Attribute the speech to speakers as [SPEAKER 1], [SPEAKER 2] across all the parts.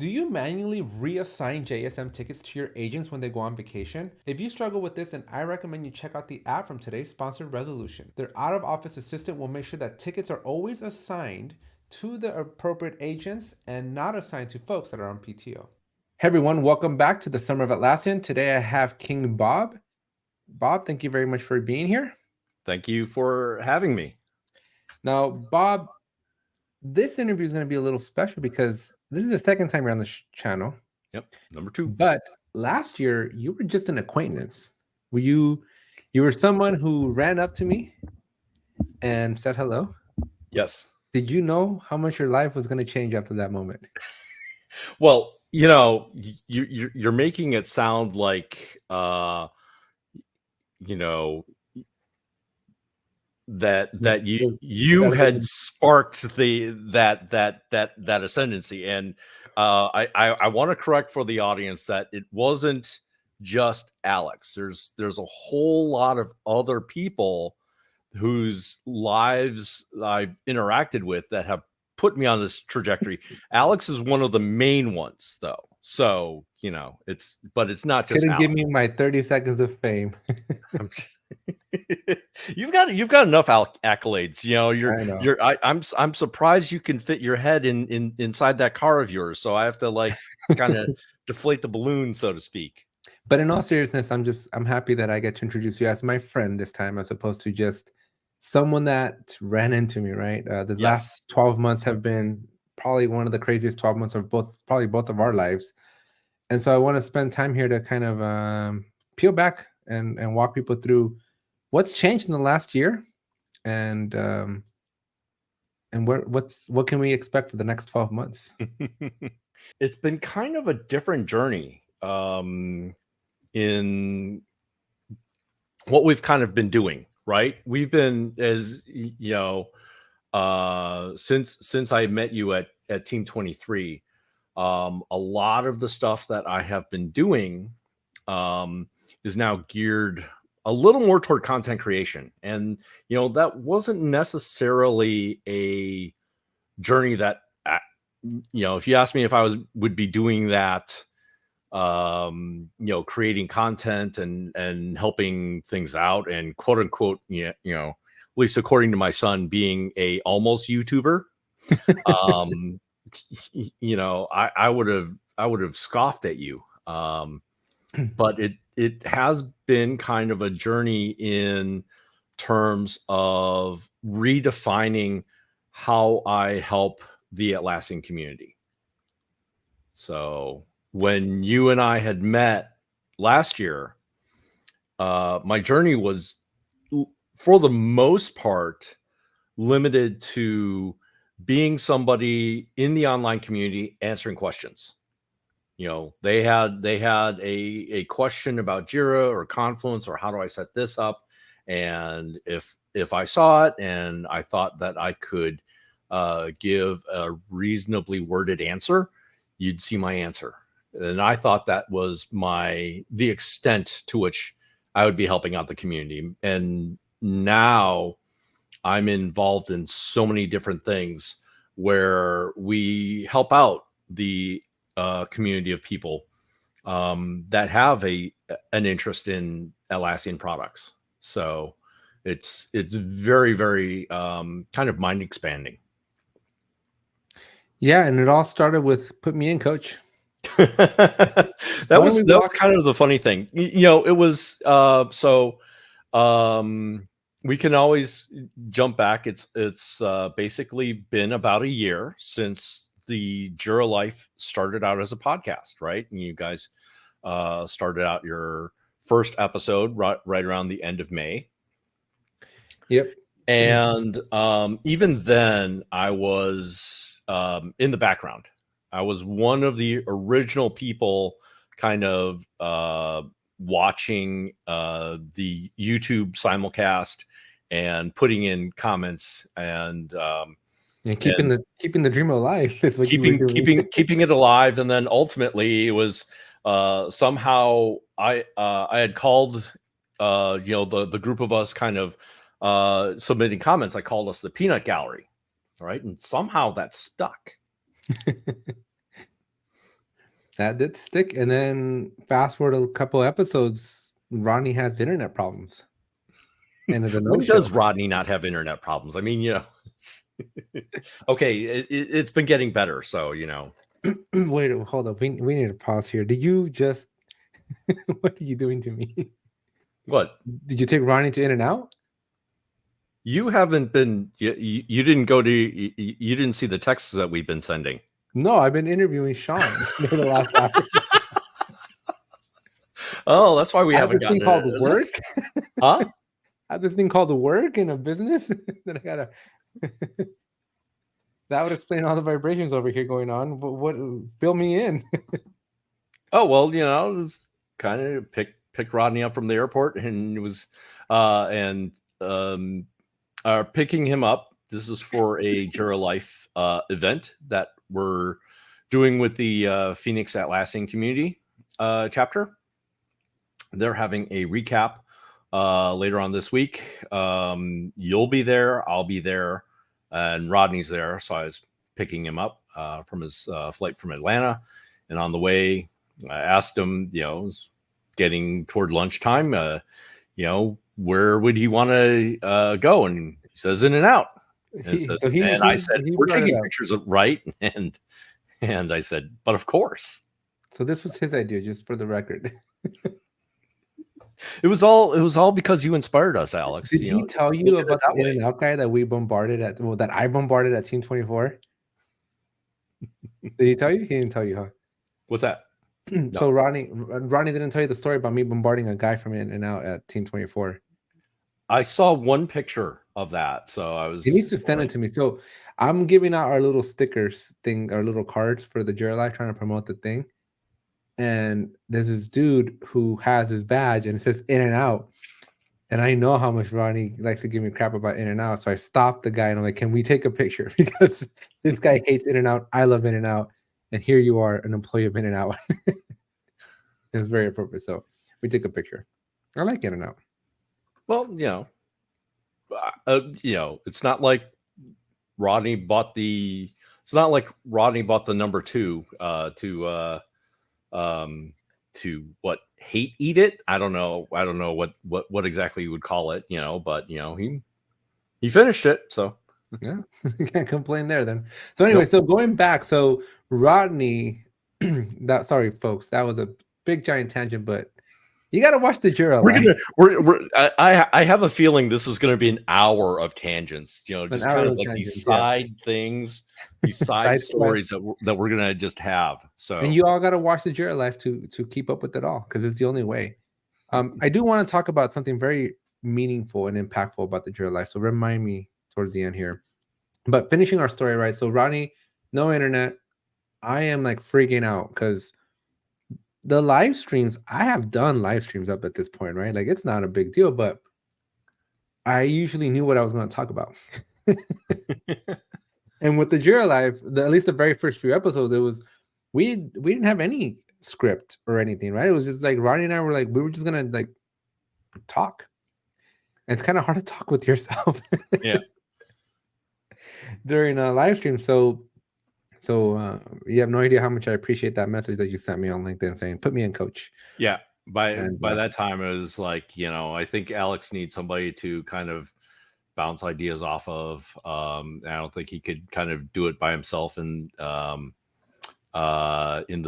[SPEAKER 1] Do you manually reassign JSM tickets to your agents when they go on vacation? If you struggle with this, then I recommend you check out the app from today's sponsored resolution. Their out-of-office assistant will make sure that tickets are always assigned to the appropriate agents and not assigned to folks that are on PTO. Hey everyone, welcome back to the Summer of Atlassian. Today I have King Bob. Bob, thank you very much for being here.
[SPEAKER 2] Thank you for having me.
[SPEAKER 1] Now, Bob, this interview is going to be a little special because this is the second time you're on the channel.
[SPEAKER 2] Yep, number 2.
[SPEAKER 1] But last year, you were just an acquaintance. You were someone who ran up to me and said hello.
[SPEAKER 2] Yes.
[SPEAKER 1] Did you know how much your life was going to change after that moment?
[SPEAKER 2] Well, you're making it sound like that you had sparked that ascendancy, and I want to correct for the audience that it wasn't just Alex. There's a whole lot of other people whose lives I've interacted with that have put me on this trajectory. Alex is one of the main ones, though. So, it's not just
[SPEAKER 1] Couldn't give me my 30 seconds of fame.
[SPEAKER 2] You've got enough accolades. I'm surprised you can fit your head inside that car of yours. So I have to kind of deflate the balloon, so to speak.
[SPEAKER 1] But in all seriousness, I'm happy that I get to introduce you as my friend this time, as opposed to just someone that ran into me, right? The last 12 months have been probably one of the craziest 12 months of both of our lives. And so I want to spend time here to kind of peel back and walk people through what's changed in the last year and what can we expect for the next 12 months?
[SPEAKER 2] It's been kind of a different journey in what we've kind of been doing. Right. We've been, as since I met you at Team 23, a lot of the stuff that I have been doing is now geared a little more toward content creation. And, that wasn't necessarily a journey that, if you asked me if I would be doing that, creating content and helping things out and quote unquote, at least according to my son, being a almost YouTuber, I would have scoffed at you. But it has been kind of a journey in terms of redefining how I help the Atlassian community. So when you and I had met last year, my journey was, for the most part, limited to being somebody in the online community answering questions. They had a question about Jira or Confluence or how do I set this up, and if I saw it and I thought that I could give a reasonably worded answer, you'd see my answer. And I thought that was the extent to which I would be helping out the community. And now I'm involved in so many different things where we help out the community of people that have an interest in Atlassian products. So it's very, very kind of mind expanding.
[SPEAKER 1] Yeah, and it all started with put me in, coach.
[SPEAKER 2] that was kind of the funny thing. It was we can always jump back. It's basically been about a year since the Jira Life started out as a podcast, right? And you guys started out your first episode right around the end of May.
[SPEAKER 1] Yep.
[SPEAKER 2] And even then, I was in the background. I was one of the original people kind of watching the YouTube simulcast and putting in comments and
[SPEAKER 1] keeping the dream alive is what
[SPEAKER 2] keeping it alive. And then ultimately it was somehow I had called the group of us kind of submitting comments. I called us the Peanut Gallery, right? And somehow that stuck.
[SPEAKER 1] That did stick. And then fast forward a couple episodes, Ronnie has internet problems. And the
[SPEAKER 2] When
[SPEAKER 1] no-show.
[SPEAKER 2] does Rodney not have internet problems? I mean, okay, it's been getting better. So,
[SPEAKER 1] Wait, hold up. We need to pause here. Did you just what are you doing to me?
[SPEAKER 2] what?
[SPEAKER 1] Did you take Ronnie to In-N-Out?
[SPEAKER 2] You haven't been, you didn't go to, you didn't see the texts that we've been sending.
[SPEAKER 1] No, I've been interviewing Sean for the last hour.
[SPEAKER 2] Oh, that's why we
[SPEAKER 1] I have
[SPEAKER 2] haven't
[SPEAKER 1] this thing
[SPEAKER 2] gotten
[SPEAKER 1] called work.
[SPEAKER 2] Huh?
[SPEAKER 1] I have this thing called work in a business that I gotta. That would explain all the vibrations over here going on. But what? Fill me in.
[SPEAKER 2] Oh, well, it was kind of picked Rodney up from the airport, and it was picking him up. This is for a Jira Life event that we're doing with the Phoenix Atlassian Community chapter. They're having a recap later on this week. You'll be there, I'll be there, and Rodney's there. So I was picking him up from his flight from Atlanta, and on the way, I asked him, it was getting toward lunchtime, where would he want to go? And he says, In-N-Out. And I said, we're taking pictures of, right? And I said, but of course.
[SPEAKER 1] So this was his idea, just for the record.
[SPEAKER 2] It was all because you inspired us, Alex.
[SPEAKER 1] Did he tell you about the In-N-Out guy that we bombarded that I bombarded at Team 24? Did he tell you? He didn't tell you, huh?
[SPEAKER 2] What's that?
[SPEAKER 1] So Ronnie didn't tell you the story about me bombarding a guy from In-N-Out at Team 24.
[SPEAKER 2] I saw one picture of that, so I was.
[SPEAKER 1] He needs to send it to me. So I'm giving out our little stickers thing, our little cards for the Jira Life, trying to promote the thing. And there's this dude who has his badge and it says In-N-Out. And I know how much Ronnie likes to give me crap about In-N-Out. So I stopped the guy and I'm like, can we take a picture? Because this guy hates In-N-Out. I love In-N-Out. And here you are, an employee of In-N-Out. It was very appropriate. So we took a picture. I like In-N-Out.
[SPEAKER 2] Well, it's not like Rodney bought the. It's not like Rodney bought the number 2 to what, hate eat it. I don't know what exactly you would call it, but he finished it, so
[SPEAKER 1] yeah. Can't complain there then. So anyway, So going back, so Rodney, sorry folks, that was a big giant tangent, but you got to watch the Jira Life.
[SPEAKER 2] I have a feeling this is going to be an hour of tangents, just kind of like these side things, these side stories that we're going to just have. So,
[SPEAKER 1] and you all got to watch the Jira Life to keep up with it all, because it's the only way. I do want to talk about something very meaningful and impactful about the Jira Life. So remind me towards the end here. But finishing our story, right? So Ronnie, no internet. I am like freaking out because the live streams, I have done live streams up at this point, right? Like it's not a big deal, but I usually knew what I was going to talk about. And with the Jira Life, at least the very first few episodes, it was we didn't have any script or anything, right? It was just like Ronnie and I were like, we were just gonna like talk. And it's kind of hard to talk with yourself.
[SPEAKER 2] Yeah.
[SPEAKER 1] During a live stream. So you have no idea how much I appreciate that message that you sent me on LinkedIn saying, put me in, coach.
[SPEAKER 2] Yeah. By that time, it was like, I think Alex needs somebody to kind of bounce ideas off of. I don't think he could kind of do it by himself in the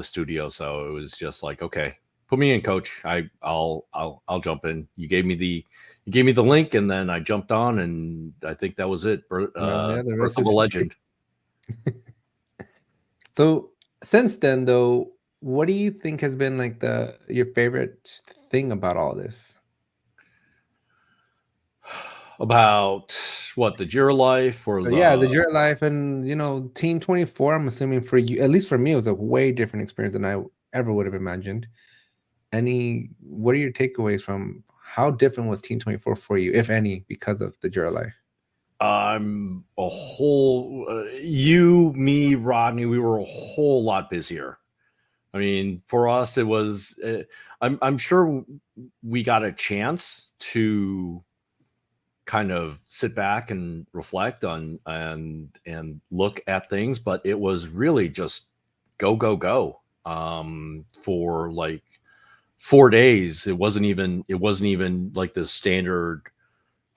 [SPEAKER 2] studio. So it was just like, okay, put me in, coach. I'll jump in. You gave me the link, and then I jumped on, and I think that was it. Birth of a legend.
[SPEAKER 1] So since then, though, what do you think has been like your favorite thing about all this?
[SPEAKER 2] About what, the Jira Life or
[SPEAKER 1] the Jira Life and Team 24. I'm assuming for you, at least for me, it was a way different experience than I ever would have imagined. What are your takeaways from how different was Team 24 for you, if any, because of the Jira Life?
[SPEAKER 2] You, me, Rodney, we were a whole lot busier. I mean, for us, it was. I'm sure we got a chance to kind of sit back and reflect on and look at things, but it was really just go. for like 4 days. It wasn't even like the standard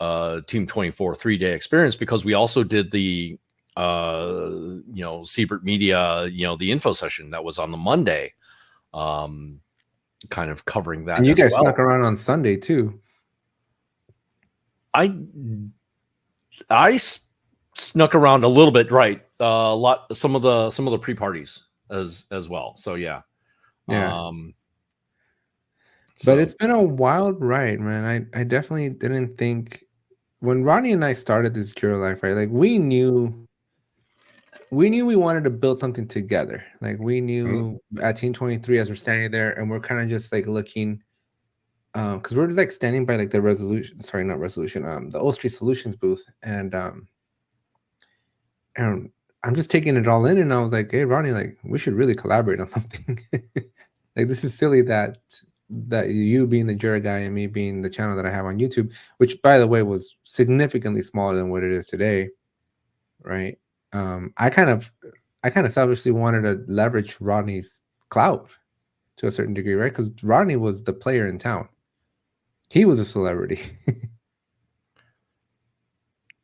[SPEAKER 2] Team 24 3-day experience, because we also did the Siebert Media, the info session that was on the Monday, kind of covering that
[SPEAKER 1] And you
[SPEAKER 2] as
[SPEAKER 1] guys
[SPEAKER 2] well.
[SPEAKER 1] snuck around on Sunday too.
[SPEAKER 2] I snuck around a little bit, right? Some of the pre-parties as well. So yeah.
[SPEAKER 1] Yeah. But
[SPEAKER 2] So
[SPEAKER 1] it's been a wild ride, man. I definitely didn't think when Ronnie and I started this Jira Life, right? Like we wanted to build something together. Like we knew at Team 23 as we're standing there and we're kind of just like looking because we're just like standing by like the the O Street Solutions booth and I'm just taking it all in and I was like, hey Ronnie, like we should really collaborate on something. Like this is silly that you being the Jira guy and me being the channel that I have on YouTube, which by the way was significantly smaller than what it is today, right? I kind of selfishly wanted to leverage Rodney's clout to a certain degree, right? Because Rodney was the player in town. He was a celebrity.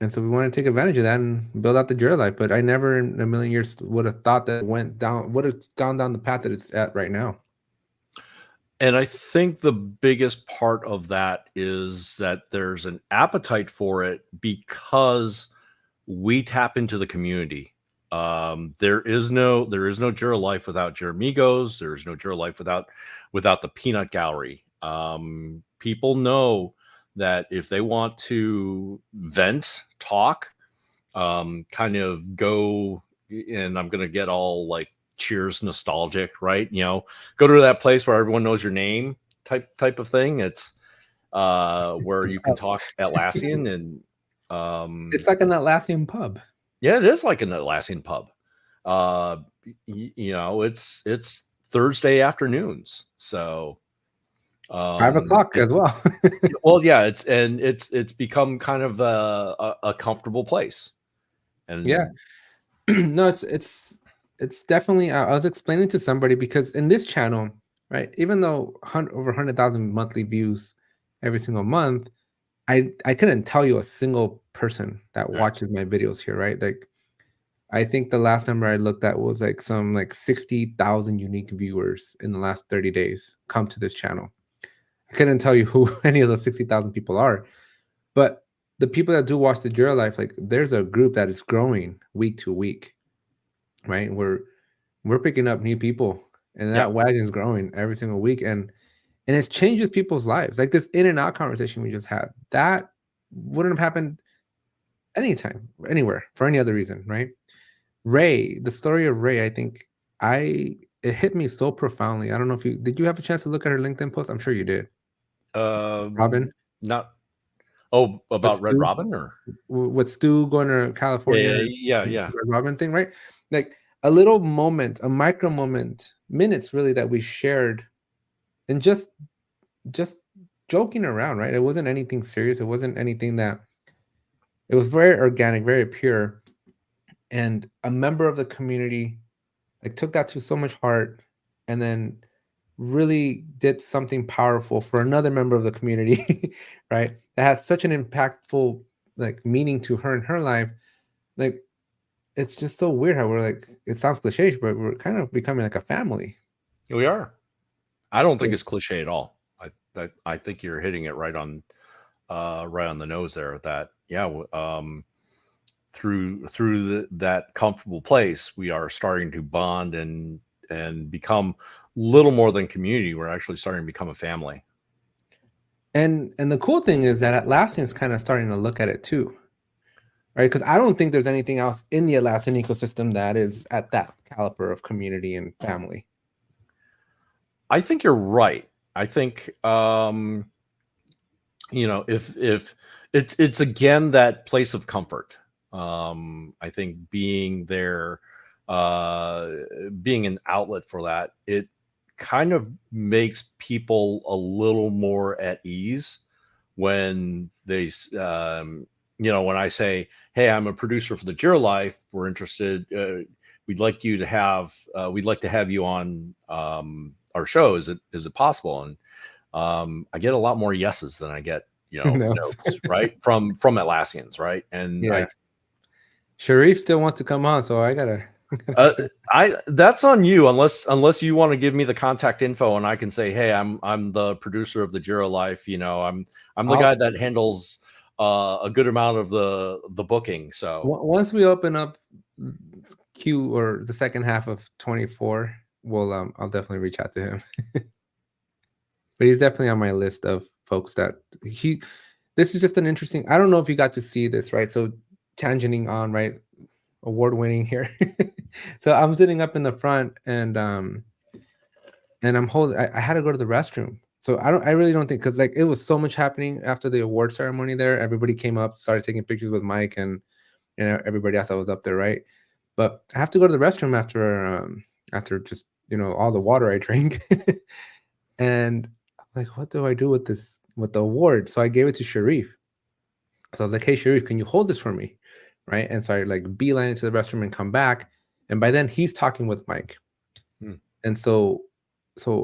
[SPEAKER 1] And so we want to take advantage of that and build out the Jira Life. But I never in a million years would have thought that it would have gone down the path that it's at right now.
[SPEAKER 2] And I think the biggest part of that is that there's an appetite for it because we tap into the community. There is no Jira Life without Jira Amigos. There is no Jira Life without the peanut gallery. People know that if they want to vent, talk, kind of go, and I'm going to get all like Cheers nostalgic, right? Go to that place where everyone knows your name type of thing. It's where you can talk Atlassian and
[SPEAKER 1] It's like an Atlassian pub.
[SPEAKER 2] yeah, it is like an Atlassian pub. It's Thursday afternoons, so
[SPEAKER 1] 5 o'clock as well.
[SPEAKER 2] well, yeah, it's become kind of a comfortable place. And
[SPEAKER 1] Yeah. No, it's definitely I was explaining to somebody because in this channel, right, even though over 100,000 monthly views every single month, I couldn't tell you a single person that
[SPEAKER 2] right.
[SPEAKER 1] watches my videos here, right? Like I think the last number I looked at was like some like 60,000 unique viewers in the last 30 days come to this channel. I couldn't tell you who any of those 60,000 people are, but the people that do watch the Jira Life, like there's a group that is growing week to week, right? We're picking up new people and
[SPEAKER 2] Yeah.
[SPEAKER 1] that wagon's growing every single week. And it changes people's lives. Like this in and out conversation we just had, that wouldn't have happened anytime, anywhere, for any other reason, right? Ray, the story of Ray, I think it hit me so profoundly. I don't know if did you have a chance to look at her LinkedIn post? I'm sure you did. Robin,
[SPEAKER 2] Not
[SPEAKER 1] with
[SPEAKER 2] about Red
[SPEAKER 1] Stu,
[SPEAKER 2] Robin or
[SPEAKER 1] with Stu going to California,
[SPEAKER 2] yeah.
[SPEAKER 1] Red Robin thing, right? Like a little moment, a micro moment, minutes really that we shared, and just joking around, right? It wasn't anything serious. It wasn't anything that. It was very organic, very pure, and a member of the community like took that to so much heart, and then really did something powerful for another member of the community, right? That had such an impactful like meaning to her in her life. Like it's just so weird how we're like, it sounds cliche, but we're kind of becoming like a family.
[SPEAKER 2] We are. I don't think
[SPEAKER 1] Yeah.
[SPEAKER 2] it's cliche at all. I think you're hitting it right on the nose there. That through that comfortable place, we are starting to bond and become little more than community. We're actually starting to become a family.
[SPEAKER 1] And the cool thing is that Atlassian's kind of starting to look at it too, right? Because I don't think there's anything else in the Atlassian ecosystem that is at that caliber of community and family.
[SPEAKER 2] I think you're right. I think if it's again that place of comfort. I think being there, being an outlet for that, it kind of makes people a little more at ease when when I say, hey, I'm a producer for the Jira Life, we're interested, we'd like to have you on our show. Is it possible? And I get a lot more yeses than I get,
[SPEAKER 1] No.
[SPEAKER 2] no's, right? From Atlassians, right? And
[SPEAKER 1] Yeah. Sharif still wants to come on, so I gotta.
[SPEAKER 2] that's on you, unless you want to give me the contact info and I can say, hey, I'm the producer of the Jira Life. I'm the guy that handles a good amount of the booking. So
[SPEAKER 1] once we open up Q or the second half of 24, I'll definitely reach out to him. But he's definitely on my list of folks that this is just an interesting, I don't know if you got to see this, right? So tangenting on, right? Award winning here. So I'm sitting up in the front and I'm holding, I had to go to the restroom. So I really don't think, because like it was so much happening after the award ceremony there. Everybody came up, started taking pictures with Mike and everybody else that was up there, right? But I have to go to the restroom after just all the water I drank. And I'm like, what do I do with the award? So I gave it to Sharif. So I was like, hey Sharif, can you hold this for me? Right. And so I like beeline into the restroom and come back. And by then he's talking with Mike. And so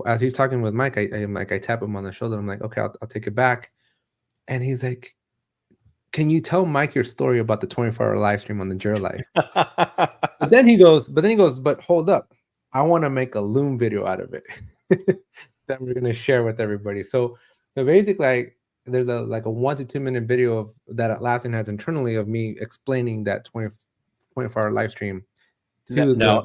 [SPEAKER 1] as he's talking with Mike, I tap him on the shoulder. I'm like, okay, I'll take it back. And he's like, can you tell Mike your story about the 24-hour live stream on the Jira Life? But then he goes, but hold up. I want to make a Loom video out of it that we're going to share with everybody. So basically, there's a 1 to 2 minute video that Atlassian has internally of me explaining that 24-hour live stream.
[SPEAKER 2] Now,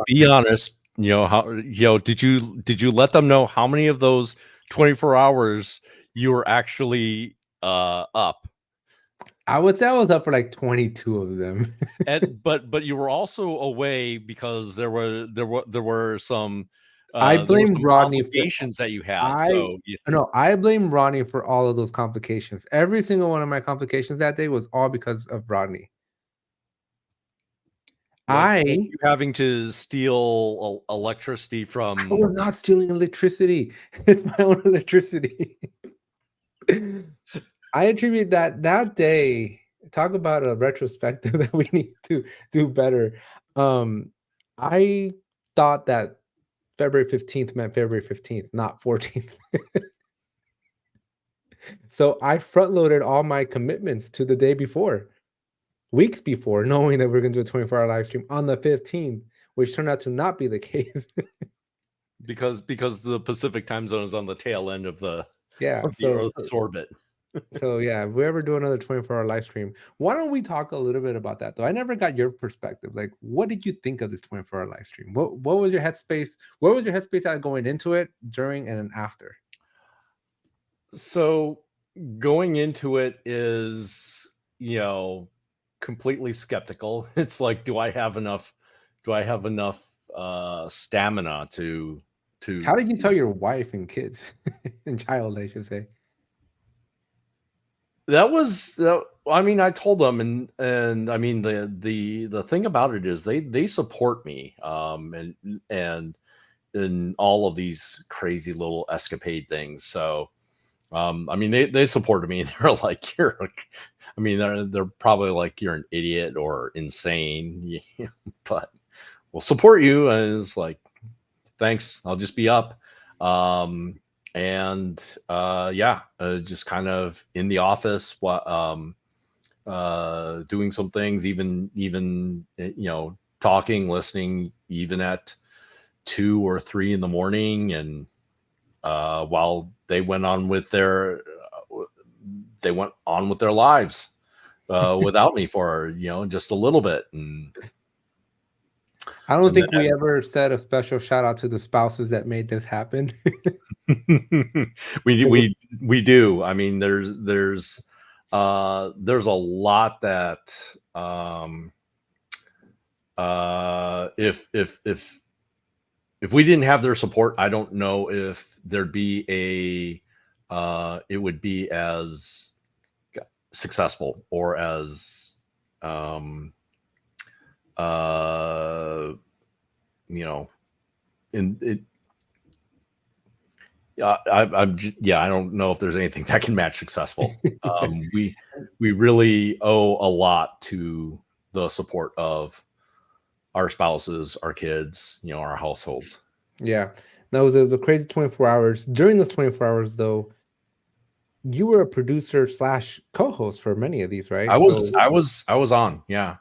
[SPEAKER 2] be honest. Did you let them know how many of those 24 hours you were actually up?
[SPEAKER 1] I would say I was up for like 22 of them.
[SPEAKER 2] but you were also away because there were some
[SPEAKER 1] I blame Rodney for
[SPEAKER 2] complications that you had.
[SPEAKER 1] I blame Rodney for all of those complications. Every single one of my complications that day was all because of Rodney.
[SPEAKER 2] You having to steal electricity from.
[SPEAKER 1] I was not stealing electricity. It's my own electricity. I attribute that day. Talk about a retrospective that we need to do better. I thought that February 15th meant February 15th, not 14th. So I front loaded all my commitments to the day before, weeks before, knowing that we're going to do a 24-hour live stream on the 15th, which turned out to not be the case.
[SPEAKER 2] because the Pacific time zone is on the tail end of the Earth's orbit.
[SPEAKER 1] So yeah, if we ever do another 24-hour live stream, why don't we talk a little bit about that though? I never got your perspective. Like, what did you think of this 24-hour live stream? What was your headspace? What was your headspace at going into it, during, and then after?
[SPEAKER 2] So going into it is, completely skeptical. It's like, do I have enough stamina to
[SPEAKER 1] How did you tell your wife and kids and child, I should say?
[SPEAKER 2] I told them, and I mean, the thing about it is they support me, and in all of these crazy little escapade things. So, they supported me. They're like, they're probably like, you're an idiot or insane, but we'll support you. And it's like, thanks. I'll just be up. Just kind of in the office, doing some things, even talking, listening, even at 2 or 3 in the morning, and while they went on with their lives without me for just a little bit. And
[SPEAKER 1] I don't think we ever said a special shout out to the spouses that made this happen.
[SPEAKER 2] we do. I mean, there's a lot that if we didn't have their support, I don't know if there'd be it would be as successful or as I don't know if there's anything that can match successful. We really owe a lot to the support of our spouses, our kids, our households.
[SPEAKER 1] Yeah. That was a crazy 24 hours. During those 24 hours, though, you were a producer slash co-host for many of these, right?
[SPEAKER 2] I was,
[SPEAKER 1] So,
[SPEAKER 2] I was, I was on. Yeah.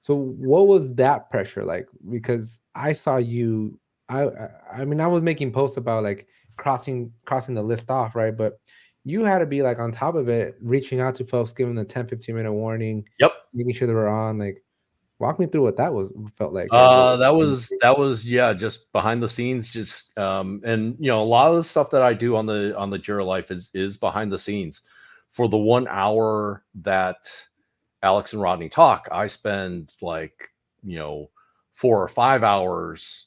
[SPEAKER 1] so what was that pressure like? Because I saw you, I mean, I was making posts about like crossing the list off, right? But you had to be like on top of it, reaching out to folks, giving them the 10-15 minute warning,
[SPEAKER 2] Yep.
[SPEAKER 1] making sure they were on. Like, walk me through what that felt like, or
[SPEAKER 2] That was yeah, just behind the scenes, just and a lot of the stuff that I do on the Jira Life is behind the scenes. For the 1 hour that Alex and Rodney talk, I spend like 4 or 5 hours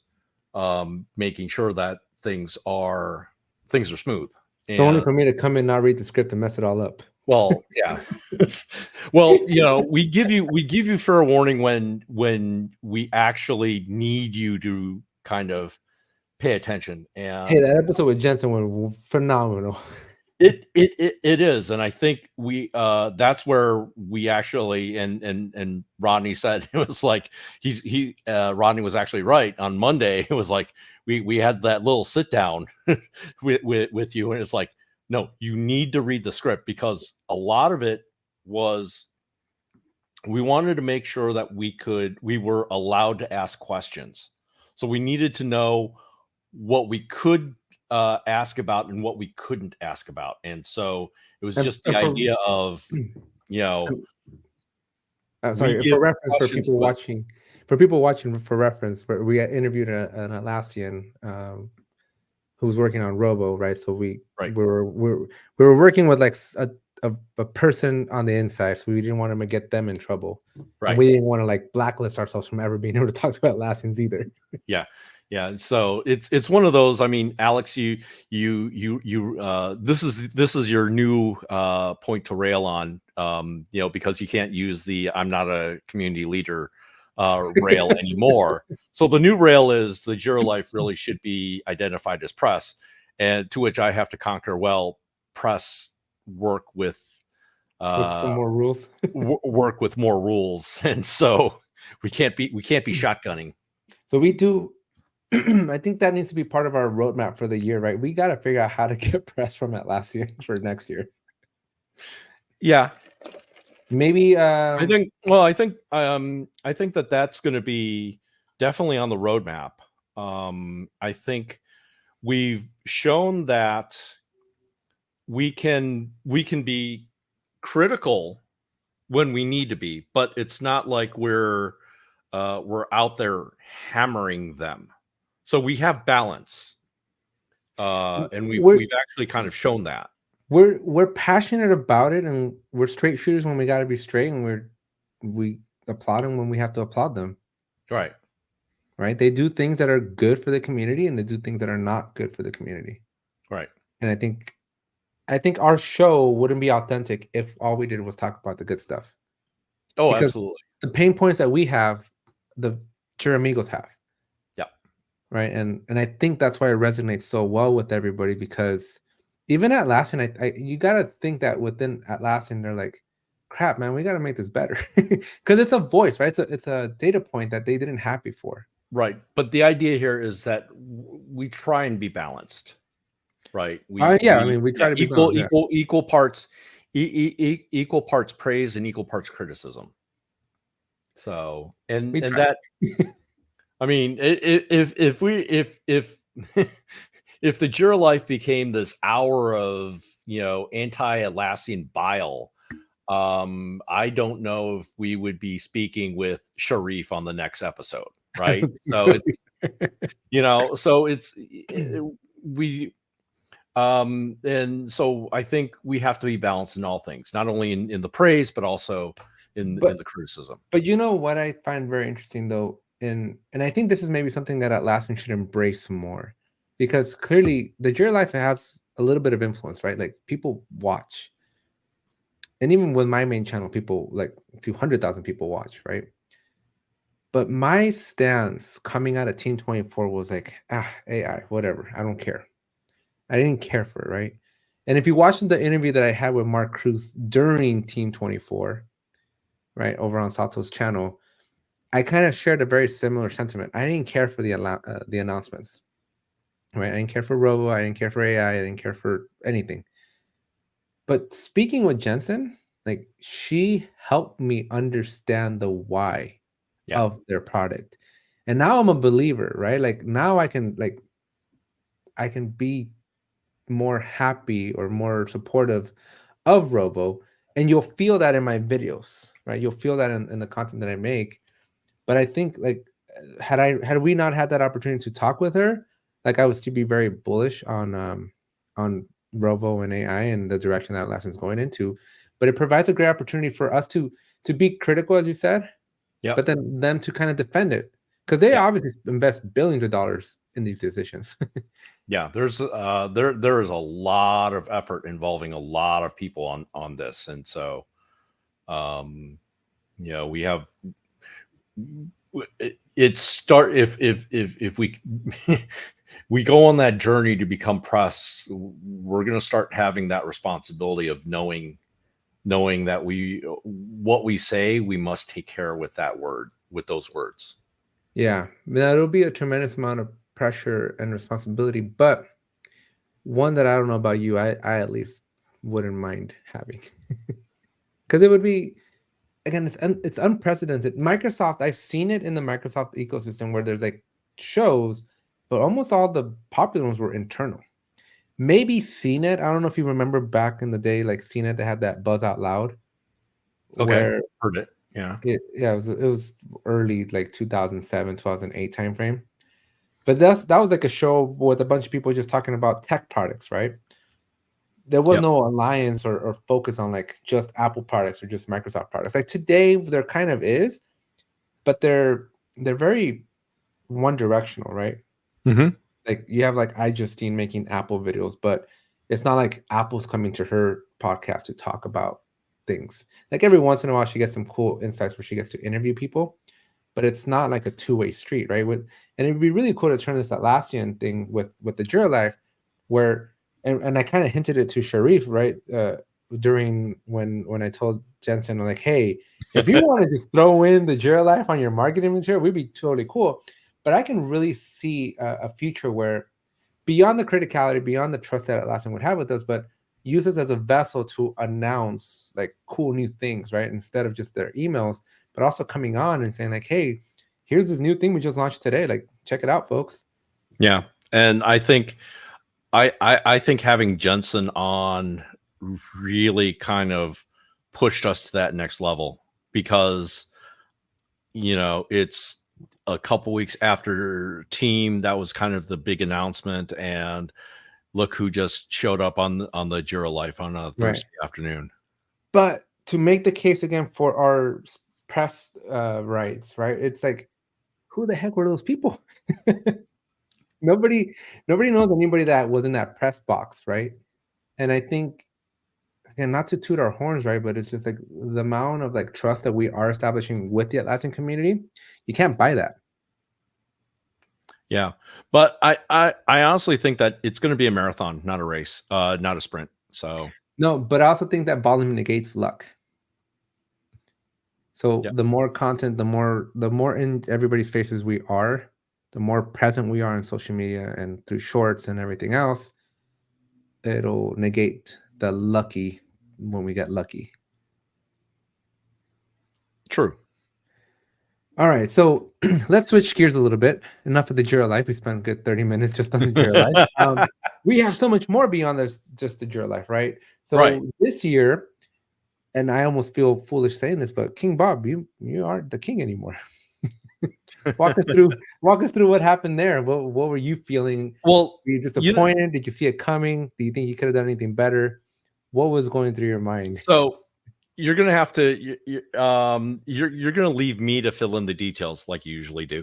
[SPEAKER 2] making sure that things are smooth.
[SPEAKER 1] It's only
[SPEAKER 2] And
[SPEAKER 1] for me to come in, not read the script, and mess it all up.
[SPEAKER 2] well, yeah. Well, we give you fair warning when we actually need you to kind of pay attention.
[SPEAKER 1] Hey,
[SPEAKER 2] And
[SPEAKER 1] that episode with Jensen was phenomenal.
[SPEAKER 2] it is, and I think we that's where we actually and Rodney said it was like Rodney was actually right. On Monday it was like we had that little sit down with you, and it's like, no, you need to read the script, because a lot of it was, we wanted to make sure that we were allowed to ask questions. So we needed to know what we could ask about and what we couldn't ask about. And so it was just the idea of, we
[SPEAKER 1] Sorry,
[SPEAKER 2] give
[SPEAKER 1] for reference,
[SPEAKER 2] questions,
[SPEAKER 1] for reference, but we interviewed an Atlassian who's working on Robo, right? So we
[SPEAKER 2] right.
[SPEAKER 1] were working with like a person on the inside, so we didn't want to get them in trouble,
[SPEAKER 2] Right.
[SPEAKER 1] and we didn't want to like blacklist ourselves from ever being able to talk to Atlassians either.
[SPEAKER 2] Yeah. So it's one of those. I mean, Alex, this is your new point to rail on, because you can't use the "I'm not a community leader" rail anymore. So the new rail is the Jira Life really should be identified as press, and to which I have to conquer. Well, press work with
[SPEAKER 1] some more rules.
[SPEAKER 2] work with more rules, and so we can't be shotgunning.
[SPEAKER 1] So we do. I think that needs to be part of our roadmap for the year, right? We got to figure out how to get press from Atlassian for next year.
[SPEAKER 2] Yeah,
[SPEAKER 1] maybe.
[SPEAKER 2] I think that that's going to be definitely on the roadmap. I think we've shown that we can be critical when we need to be, but it's not like we're out there hammering them. So we have balance, and we've actually kind of shown that.
[SPEAKER 1] We're passionate about it, and we're straight shooters when we got to be straight, and we applaud them when we have to applaud them.
[SPEAKER 2] Right.
[SPEAKER 1] They do things that are good for the community, and they do things that are not good for the community.
[SPEAKER 2] Right.
[SPEAKER 1] And I think our show wouldn't be authentic if all we did was talk about the good stuff.
[SPEAKER 2] Oh,
[SPEAKER 1] because
[SPEAKER 2] absolutely.
[SPEAKER 1] The pain points that we have, the Jira Amigos have.
[SPEAKER 2] Yeah.
[SPEAKER 1] Right. And I think that's why it resonates so well with everybody, because even Atlassian, you got to think that within Atlassian, they're like, crap, man, we got to make this better, because it's a voice, right? It's a data point that they didn't have before.
[SPEAKER 2] Right. But the idea here is that we try and be balanced. Right. We
[SPEAKER 1] try to be
[SPEAKER 2] equal parts, equal parts praise and equal parts criticism. So, and that, I mean, if if the Jira Life became this hour of, anti-Atlassian bile, I don't know if we would be speaking with Sharif on the next episode. Right. So it's, so it's, and so I think we have to be balanced in all things, not only in the praise, but also in the criticism.
[SPEAKER 1] But what I find very interesting, though, and I think this is maybe something that Atlassian should embrace more, because clearly the Jira Life has a little bit of influence, right? Like, people watch. And even with my main channel, people, like a few 100,000 people watch, right? But my stance coming out of Team 24 was like, AI, whatever. I don't care. I didn't care for it, right? And if you watch the interview that I had with Mark Cruz during Team 24, right, over on Sato's channel, I kind of shared a very similar sentiment. I didn't care for the announcements, right? I didn't care for Robo. I didn't care for AI. I didn't care for anything. But speaking with Jensen, like she helped me understand the why
[SPEAKER 2] Yeah.
[SPEAKER 1] of their product. And now I'm a believer, right? Like now I can be more happy or more supportive of Robo. And you'll feel that in my videos, right? You'll feel that in the content that I make. But I think like had we not had that opportunity to talk with her, like I would still be very bullish on Robo and AI and the direction that Atlassian's going into. But it provides a great opportunity for us to be critical, as you said, but
[SPEAKER 2] Yep.
[SPEAKER 1] then them to kind of defend it. Because they
[SPEAKER 2] Yep.
[SPEAKER 1] obviously invest billions of dollars in these decisions.
[SPEAKER 2] Yeah, there is a lot of effort involving a lot of people on this, and so we have it start if we we go on that journey to become press, we're going to start having that responsibility of knowing that what we say, we must take care with those words.
[SPEAKER 1] Yeah, that'll be a tremendous amount of pressure and responsibility, but one that I don't know about you, I at least wouldn't mind having. Because it would be, again, it's unprecedented. Microsoft, I've seen it in the Microsoft ecosystem where there's like shows, but almost all the popular ones were internal. Maybe CNET. I don't know if you remember back in the day, like CNET, they had that Buzz Out Loud,
[SPEAKER 2] Okay,
[SPEAKER 1] where
[SPEAKER 2] heard it. Yeah.
[SPEAKER 1] it was early like 2007, 2008 timeframe. But that was like a show with a bunch of people just talking about tech products, right? There was
[SPEAKER 2] Yep.
[SPEAKER 1] no alliance or focus on like just Apple products or just Microsoft products. Like today, there kind of is, but they're very one directional, right?
[SPEAKER 2] Mm-hmm.
[SPEAKER 1] Like you have like iJustine making Apple videos, but it's not like Apple's coming to her podcast to talk about things. Like every once in a while, she gets some cool insights where she gets to interview people, but it's not like a two-way street, right? And it'd be really cool to turn this Atlassian thing with the Jira Life, where and I kind of hinted it to Sharif, right? During when I told Jensen, like, hey, if you want to just throw in the Jira Life on your marketing material, we'd be totally cool. But I can really see a future where beyond the criticality, beyond the trust that Atlassian would have with us, but use us as a vessel to announce like cool new things, right? Instead of just their emails, but also coming on and saying like, hey, here's this new thing we just launched today. Like, check it out, folks.
[SPEAKER 2] Yeah, and I think I think having Jensen on really kind of pushed us to that next level, because it's a couple weeks after Team. That was kind of the big announcement, and look who just showed up on the Jira Life on a
[SPEAKER 1] Right.
[SPEAKER 2] Thursday afternoon.
[SPEAKER 1] But to make the case again for our press rights, right? It's like, who the heck were those people? nobody, nobody knows anybody that was in that press box, right? And I think again, not to toot our horns, right? But it's just like the amount of like trust that we are establishing with the Atlassian community, you can't buy that.
[SPEAKER 2] Yeah, but I honestly think that it's going to be a marathon, not a race, not a sprint. So
[SPEAKER 1] No, but I also think that volume negates luck. So
[SPEAKER 2] yeah,
[SPEAKER 1] the more content, the more in everybody's faces we are, the more present we are in social media and through shorts and everything else, it'll negate the lucky when we get lucky.
[SPEAKER 2] true.
[SPEAKER 1] All right, so let's switch gears a little bit. Enough of the Jira Life. We spent a good 30 minutes just on the Jira Life. We have so much more beyond this, just the Jira Life, right?
[SPEAKER 2] Right.
[SPEAKER 1] So this year, and I almost feel foolish saying this, but King Bob, you aren't the king anymore. Walk us through what happened there. What were you feeling?
[SPEAKER 2] Well,
[SPEAKER 1] Were you disappointed? Did you see it coming? Do you think you could have done anything better? What was going through your mind?
[SPEAKER 2] so you're gonna have to you're gonna leave me to fill in the details like you usually do.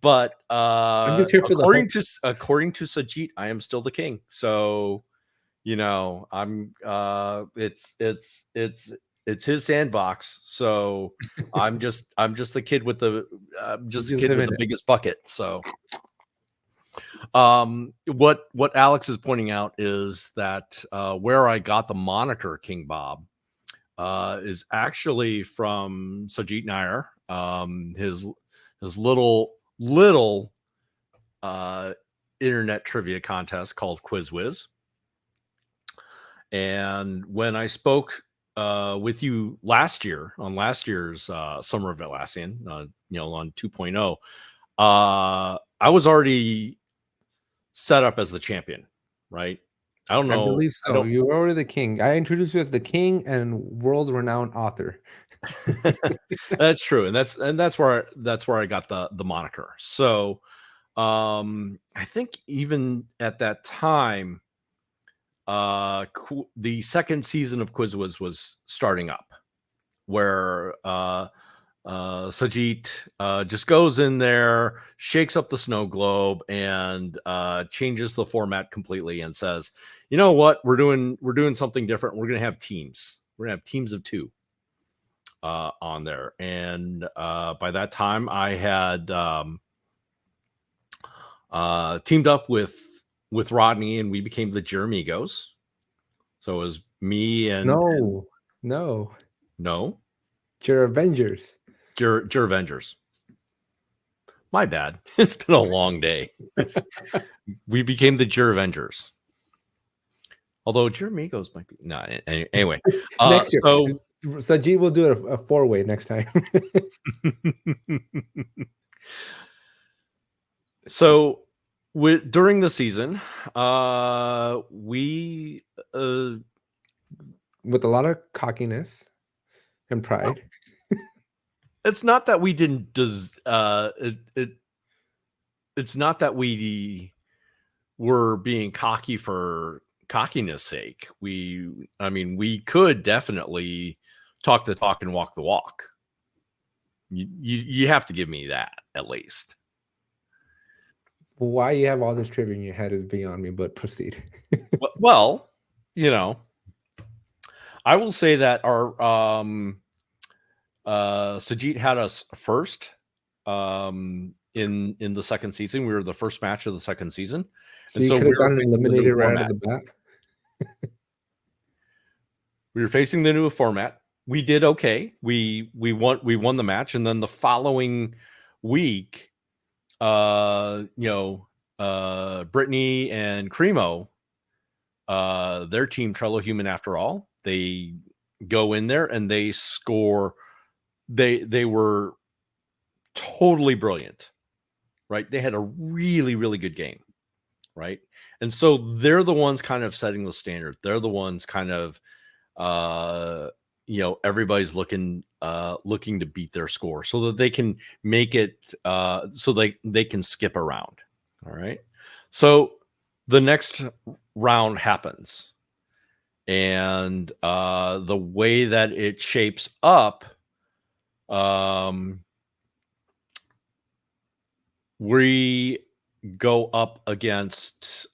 [SPEAKER 2] But
[SPEAKER 1] I'm just here for the hope.
[SPEAKER 2] according to Sajit, I am still the king. So I'm it's his sandbox. So I'm just the kid with the
[SPEAKER 1] You
[SPEAKER 2] just a
[SPEAKER 1] just
[SPEAKER 2] kid
[SPEAKER 1] live
[SPEAKER 2] with
[SPEAKER 1] in
[SPEAKER 2] the
[SPEAKER 1] it.
[SPEAKER 2] biggest bucket. So what Alex is pointing out is that where I got the moniker King Bob is actually from Sajid Nair. His little internet trivia contest called QuizWiz. And when I spoke with you last year on last year's Summer of Atlassian, on 2.0, I was already set up as the champion, right? I don't
[SPEAKER 1] I
[SPEAKER 2] know.
[SPEAKER 1] believe so. You were already the king. I introduced you as the king and world-renowned author.
[SPEAKER 2] That's true, and that's where I got the moniker. So I think even at that time, the second season of QuizWiz was starting up, where Sajid just goes in there, shakes up the snow globe, and changes the format completely, and says, "You know what? We're doing something different. We're going to have teams. We're going to have teams of 2 on there." And by that time, I had teamed up with Rodney, and we became the Jeremigos. So it was me and
[SPEAKER 1] No. Jira Avengers.
[SPEAKER 2] Jira Avengers. My bad. It's been a long day. We became the Jira Avengers. Although Jeremigos might be anyway.
[SPEAKER 1] Next year.
[SPEAKER 2] So
[SPEAKER 1] Sajid will do a 4-way next time.
[SPEAKER 2] So during the season, we
[SPEAKER 1] with a lot of cockiness and pride.
[SPEAKER 2] It's not that we didn't it's not that we were being cocky for cockiness sake. We could definitely talk the talk and walk the walk. You have to give me that at least.
[SPEAKER 1] Why you have all this trivia in your head is beyond me, but proceed.
[SPEAKER 2] Well, I will say that our Sajid had us first in the second season. We were the first match of the second season.
[SPEAKER 1] So you could have gotten eliminated right out of the bat.
[SPEAKER 2] We were facing the new format. We did okay. We won the match, and then the following week, Brittany and Cremo, their team Trello Human After All, they go in there and they score. They were totally brilliant, right? They had a really, really good game, right? And so they're the ones kind of setting the standard. They're the ones kind of, everybody's looking to beat their score so that they can make it, so they can skip around. All right. So the next round happens, and the way that it shapes up, we go up against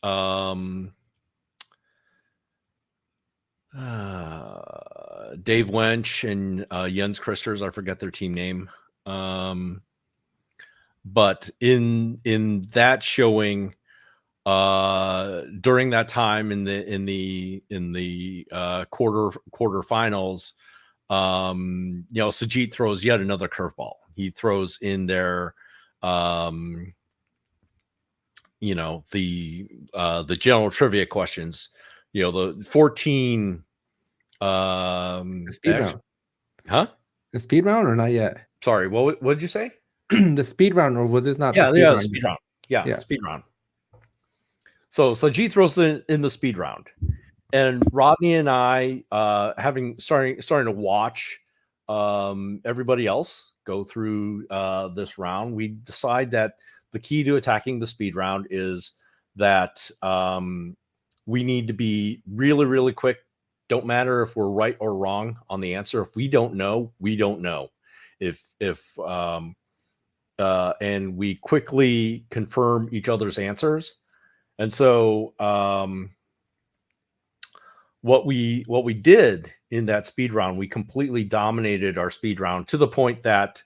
[SPEAKER 2] Dave Wench and Jens Christers. I forget their team name. But in that showing, during that time in the quarterfinals, Sajid throws yet another curveball. He throws in there, the general trivia questions, the 14.
[SPEAKER 1] The speed round.
[SPEAKER 2] Huh?
[SPEAKER 1] The speed round or not yet?
[SPEAKER 2] Sorry, what did you say?
[SPEAKER 1] The speed round, or was this not
[SPEAKER 2] the speed round?
[SPEAKER 1] The
[SPEAKER 2] speed round. Yeah, speed round. So Sajid throws in the speed round, and Rodney and I, starting to watch everybody else go through this round, we decide that the key to attacking the speed round is that we need to be really, really quick. Don't matter if we're right or wrong on the answer. If we don't know, we don't know. And we quickly confirm each other's answers. And so what we did in that speed round, we completely dominated our speed round to the point that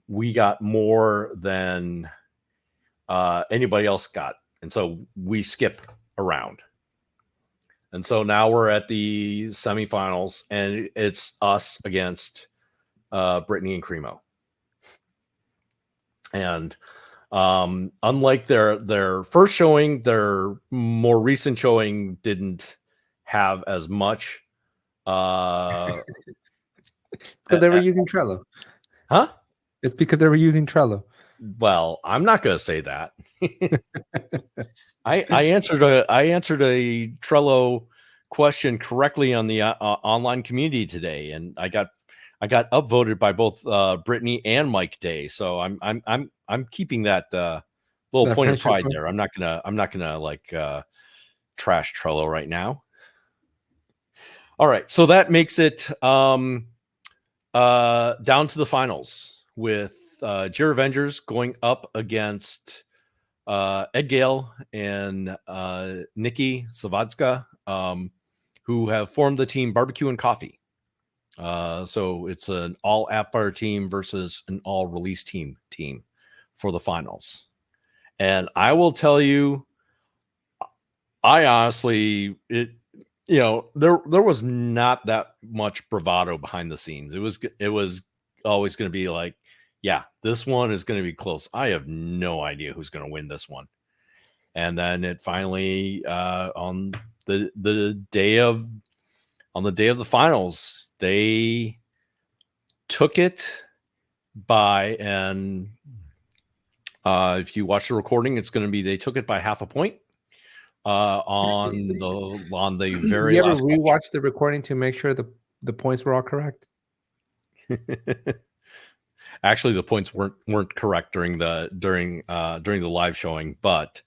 [SPEAKER 2] we got more than anybody else got. And so we skip around. And so now we're at the semifinals, and it's us against Brittany and Cremo. And unlike their first showing, their more recent showing didn't have as much.
[SPEAKER 1] Because they were using Trello.
[SPEAKER 2] Huh?
[SPEAKER 1] It's because they were using Trello.
[SPEAKER 2] Well, I'm not going to say that. I answered a Trello question correctly on the online community today, and I got upvoted by both Brittany and Mike Day. So I'm keeping that little
[SPEAKER 1] That
[SPEAKER 2] point of
[SPEAKER 1] friendship
[SPEAKER 2] pride
[SPEAKER 1] point?
[SPEAKER 2] there. I'm not gonna like trash Trello right now. All right, so that makes it down to the finals with Jira Avengers going up against Ed Gale and Nikki Savadska, who have formed the team Barbecue and Coffee. So it's an all AppFire team versus an all release team for the finals. And I will tell you, I honestly, there was not that much bravado behind the scenes. It was always going to be like, yeah, this one is going to be close. I have no idea who's going to win this one. And then it finally on the day of the finals, they took it by, and if you watch the recording, it's going to be they took it by half a point on the very
[SPEAKER 1] you ever
[SPEAKER 2] last question.
[SPEAKER 1] rewatch the recording to make sure the points were all correct?
[SPEAKER 2] Actually, the points weren't correct during the live showing, but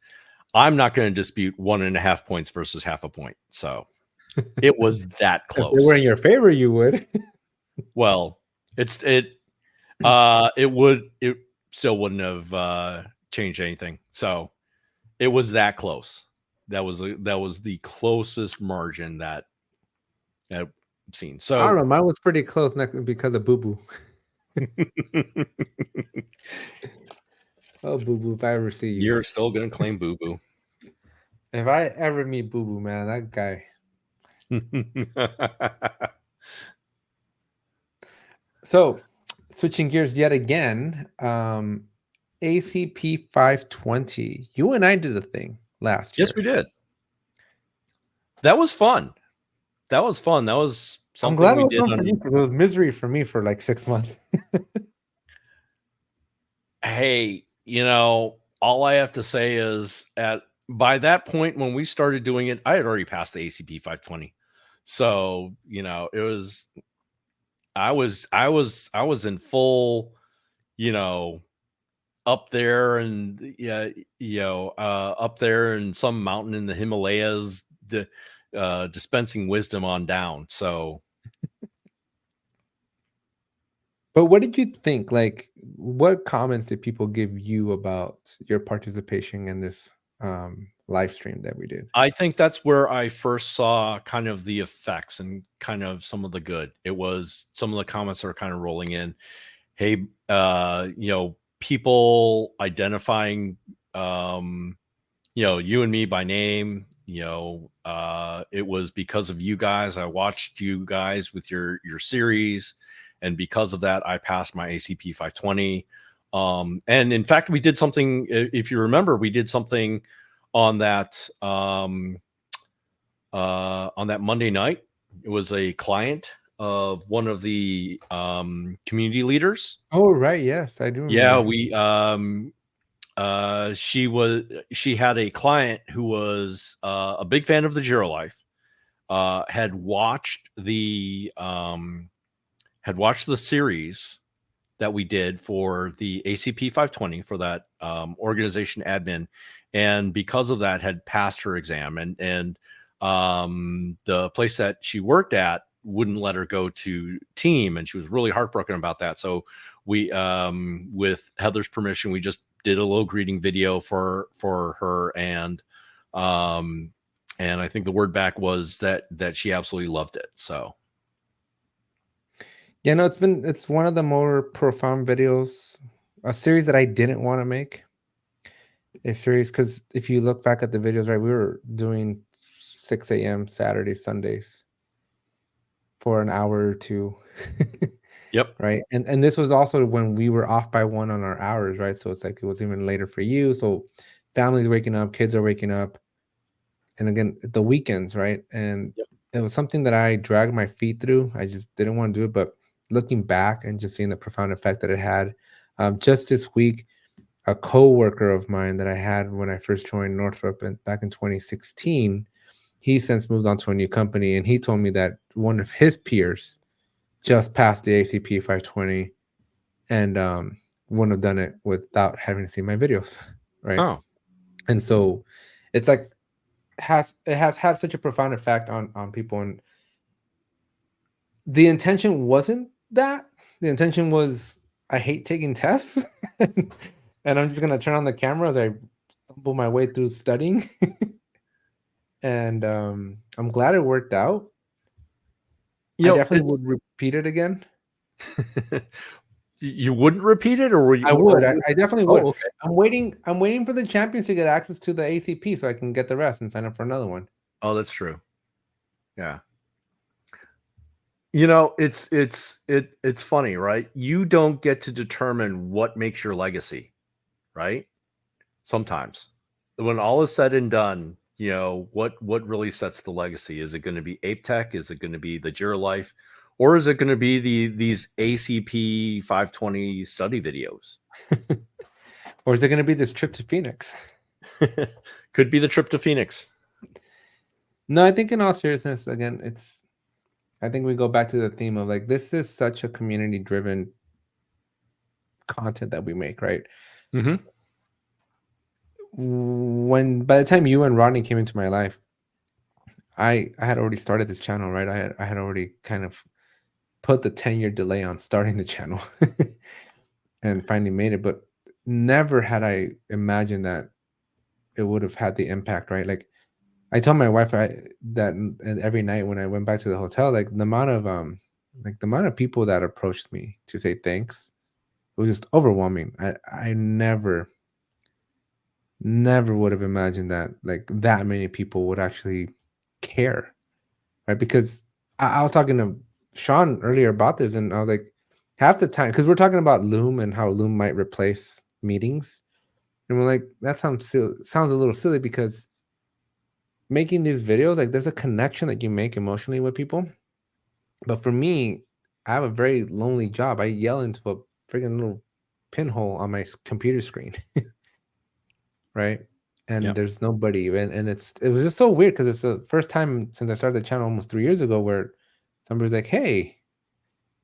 [SPEAKER 2] I'm not going to dispute 1.5 points versus half a point. So it was that close.
[SPEAKER 1] If they were in your favor, you would.
[SPEAKER 2] Well, it still wouldn't have changed anything. So it was that close. That was the closest margin that I've seen. So
[SPEAKER 1] I don't know. Mine was pretty close because of Boo Boo. Oh, Boo Boo! If I ever see you,
[SPEAKER 2] you're still gonna claim Boo Boo.
[SPEAKER 1] if I ever meet Boo Boo, man, that guy. So, switching gears yet again, ACP 520. You and I did a thing last year.
[SPEAKER 2] Yes, we did. That was fun. That was something
[SPEAKER 1] I'm glad
[SPEAKER 2] we
[SPEAKER 1] it was
[SPEAKER 2] did
[SPEAKER 1] fun for you because it was misery for me for like 6 months.
[SPEAKER 2] Hey, all I have to say is by that point when we started doing it, I had already passed the ACP 520. So, it was I was in full, up there and up there in some mountain in the Himalayas, dispensing wisdom on down. So
[SPEAKER 1] But what did you think? Like, what comments did people give you about your participation in this live stream that we did?
[SPEAKER 2] I think that's where I first saw kind of the effects and kind of some of the good. It was some of the comments that are kind of rolling in. Hey, people identifying, you and me by name. It was because of you guys. I watched you guys with your series, and because of that, I passed my ACP 520. And in fact, we did something. If you remember, we did something on that Monday night. It was a client of one of the community leaders.
[SPEAKER 1] Oh, right. Yes, I do remember.
[SPEAKER 2] Yeah, we she had a client who was a big fan of the Jira Life, had watched the series that we did for the ACP 520 for that organization admin, and because of that had passed her exam, and the place that she worked at wouldn't let her go to team, and she was really heartbroken about that. So we, with Heather's permission, we just did a little greeting video for her, and I think the word back was that she absolutely loved it. So
[SPEAKER 1] yeah, no, it's one of the more profound videos, a series that I didn't want to make. A series because if you look back at the videos, right, we were doing 6 a.m. Saturdays, Sundays for an hour or two.
[SPEAKER 2] Yep.
[SPEAKER 1] Right. And this was also when we were off by one on our hours, right? So it's like it was even later for you. So families waking up, kids are waking up. And again, the weekends, right? And
[SPEAKER 2] Yep.
[SPEAKER 1] it was something that I dragged my feet through. I just didn't want to do it. But looking back and just seeing the profound effect that it had, just this week, a coworker of mine that I had when I first joined Northrop back in 2016, he since moved on to a new company, and he told me that one of his peers just passed the ACP 520 and wouldn't have done it without having seen my videos, right?
[SPEAKER 2] Oh,
[SPEAKER 1] And so it's like it has had such a profound effect on people, and the intention wasn't that. The intention was I hate taking tests, and I'm just gonna turn on the camera as I stumble my way through studying, and I'm glad it worked out. I definitely would
[SPEAKER 2] it's
[SPEAKER 1] repeat it again.
[SPEAKER 2] you wouldn't repeat it, or were you?
[SPEAKER 1] I
[SPEAKER 2] Or
[SPEAKER 1] would. I definitely would.
[SPEAKER 2] oh, okay.
[SPEAKER 1] I'm waiting for the champions to get access to the ACP so I can get the rest and sign up for another one.
[SPEAKER 2] Oh, that's true. Yeah. It's funny, right? You don't get to determine what makes your legacy, right? Sometimes, when all is said and done, what really sets the legacy? Is it going to be Ape Tech? Is it going to be the Jira Life, or is it going to be these ACP 520 study videos?
[SPEAKER 1] Or is it going to be this trip to Phoenix?
[SPEAKER 2] Could be the trip to Phoenix.
[SPEAKER 1] No, I think in all seriousness, again, I think we go back to the theme of like, this is such a community driven content that we make, right?
[SPEAKER 2] Mm-hmm.
[SPEAKER 1] When by the time you and Rodney came into my life, I had already started this channel, right? I had already kind of put the 10-year delay on starting the channel and finally made it, but never had I imagined that it would have had the impact, right? Like I told my wife and every night when I went back to the hotel, like the amount of people that approached me to say thanks, it was just overwhelming. I never would have imagined that like that many people would actually care, right? Because I was talking to Sean earlier about this, and I was like, half the time, because we're talking about Loom and how Loom might replace meetings, and we're like, that sounds a little silly because making these videos, like, there's a connection that you make emotionally with people. But for me, I have a very lonely job. I yell into a freaking little pinhole on my computer screen, right? And
[SPEAKER 2] Yep.
[SPEAKER 1] there's nobody, and it was just so weird because it's the first time since I started the channel almost 3 years ago where somebody's like, "Hey,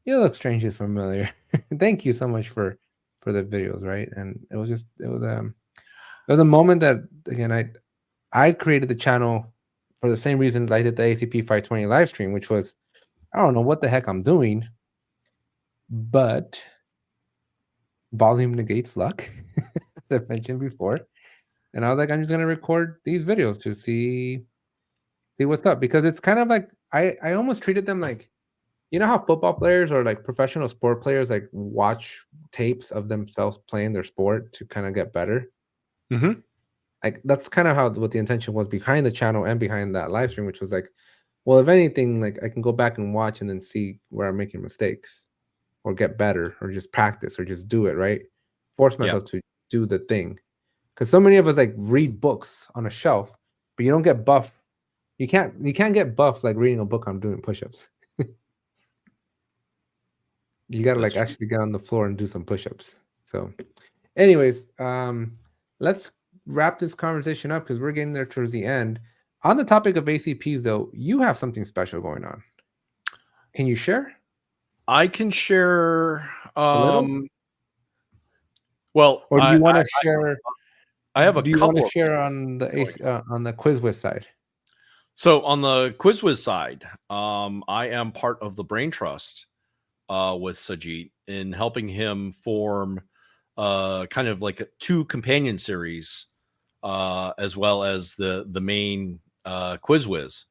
[SPEAKER 1] you look strangely familiar. Thank you so much for the videos," right? And it was a moment that again I created the channel for the same reasons I did the ACP 520 live stream, which was I don't know what the heck I'm doing, but volume negates luck, as I mentioned before. And I was like, I'm just gonna record these videos to see what's up because it's kind of like I almost treated them like you know how football players or like professional sport players like watch tapes of themselves playing their sport to kind of get better.
[SPEAKER 2] Mm-hmm.
[SPEAKER 1] Like that's kind of how what the intention was behind the channel and behind that live stream, which was like, well, if anything, like I can go back and watch and then see where I'm making mistakes or get better or just practice or just do it, right? Force
[SPEAKER 2] Yeah.
[SPEAKER 1] myself to do the thing. Because so many of us like read books on a shelf, but you don't get buff. You can't get buff like reading a book on doing push-ups. You gotta
[SPEAKER 2] That's
[SPEAKER 1] like
[SPEAKER 2] true.
[SPEAKER 1] actually get on the floor and do some push-ups. So anyways, let's wrap this conversation up because we're getting there towards the end. On the topic of ACPs, though, you have something special going on. Can you share
[SPEAKER 2] I can share.
[SPEAKER 1] a little,
[SPEAKER 2] Well,
[SPEAKER 1] or do you want to share?
[SPEAKER 2] I have a
[SPEAKER 1] Do you want to
[SPEAKER 2] couple of
[SPEAKER 1] share
[SPEAKER 2] things
[SPEAKER 1] on the
[SPEAKER 2] going on.
[SPEAKER 1] on the QuizWiz side?
[SPEAKER 2] So on the QuizWiz side, I am part of the Brain Trust with Sajid in helping him form kind of like two companion series, as well as the main QuizWiz.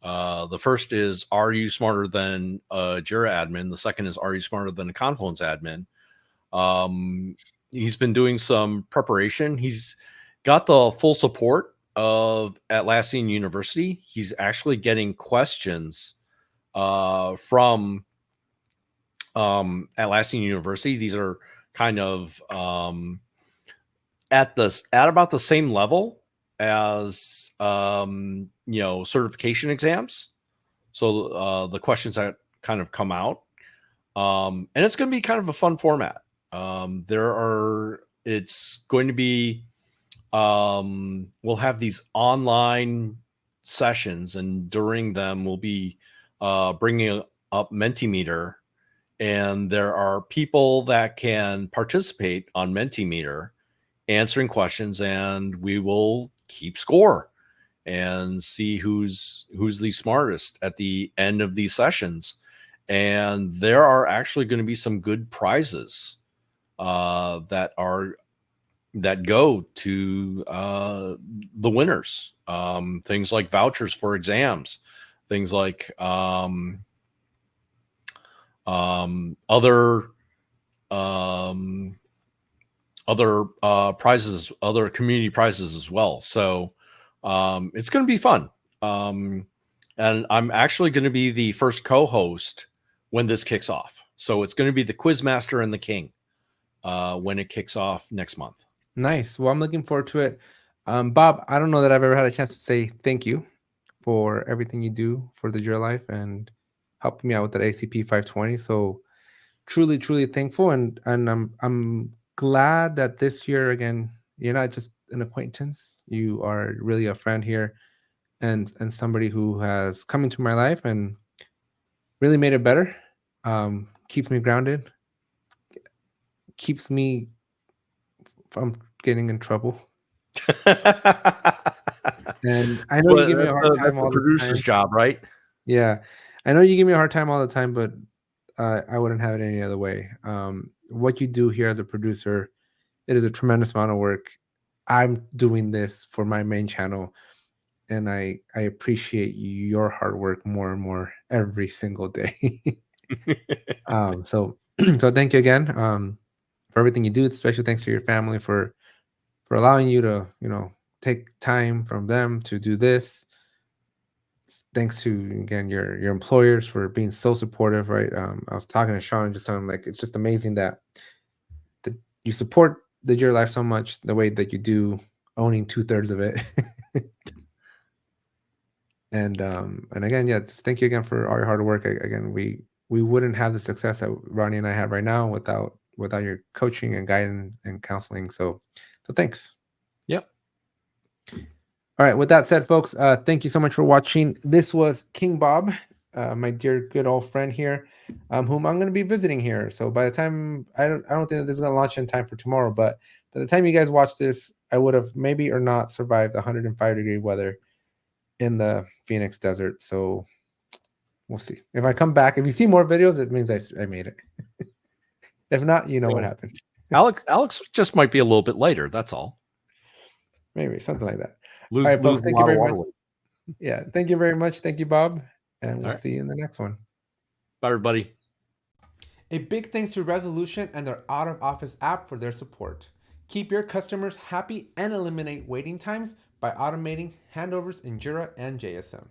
[SPEAKER 2] The first is Are You Smarter Than a Jira Admin? The second is Are You Smarter Than a Confluence Admin? He's been doing some preparation. He's got the full support of Atlassian University. He's actually getting questions from Atlassian University. These are kind of at about the same level as certification exams. So the questions that kind of come out, and it's going to be kind of a fun format. It's going to be, we'll have these online sessions, and during them we'll be bringing up Mentimeter, and there are people that can participate on Mentimeter answering questions, and we will keep score and see who's the smartest at the end of these sessions. And there are actually going to be some good prizes that go to the winners. Things like vouchers for exams, things like other prizes, other community prizes as well. So it's going to be fun. And I'm actually going to be the first co-host when this kicks off. So it's going to be the Quizmaster and the King when it kicks off next month.
[SPEAKER 1] Nice. Well, I'm looking forward to it. Bob, I don't know that I've ever had a chance to say thank you for everything you do for the Jira Life and helping me out with that ACP 520. So truly, truly thankful. And I'm glad that this year, again, you're not just an acquaintance. You are really a friend here and somebody who has come into my life and really made it better. Keeps me grounded, keeps me from getting in trouble. And I know you give me a hard time all the
[SPEAKER 2] producer's
[SPEAKER 1] time.
[SPEAKER 2] job, right?
[SPEAKER 1] Yeah, I know you give me a hard time all the time, but I wouldn't have it any other way. What you do here as a producer, it is a tremendous amount of work. I'm doing this for my main channel, and I appreciate your hard work more and more every single day. So so thank you again for everything you do. Especially thanks to your family for allowing you to take time from them to do this. Thanks to again your employers for being so supportive, right? I was talking to Sean, just telling him like it's just amazing that you support the Jira Life so much the way that you do, owning 2/3 of it. And again, yeah, just thank you again for all your hard work. Again, we wouldn't have the success that Ronnie and I have right now without your coaching and guidance and counseling. So thanks.
[SPEAKER 2] Yep.
[SPEAKER 1] All right. With that said, folks, thank you so much for watching. This was King Bob, my dear good old friend here, whom I'm going to be visiting here. So by the time I don't think that this is going to launch in time for tomorrow, but by the time you guys watch this, I would have maybe or not survived 105-degree weather in the Phoenix desert. So we'll see. If I come back, if you see more videos, it means I made it. If not, you know what happened.
[SPEAKER 2] Alex just might be a little bit later. That's all.
[SPEAKER 1] Maybe something like that.
[SPEAKER 2] Lose
[SPEAKER 1] all right, folks. Thank you very much.
[SPEAKER 2] Weight.
[SPEAKER 1] Yeah. Thank you very much. Thank you, Bob. And we'll see you in the next one.
[SPEAKER 2] Bye, everybody.
[SPEAKER 1] A big thanks to Resolution and their out of office app for their support. Keep your customers happy and eliminate waiting times by automating handovers in Jira and JSM.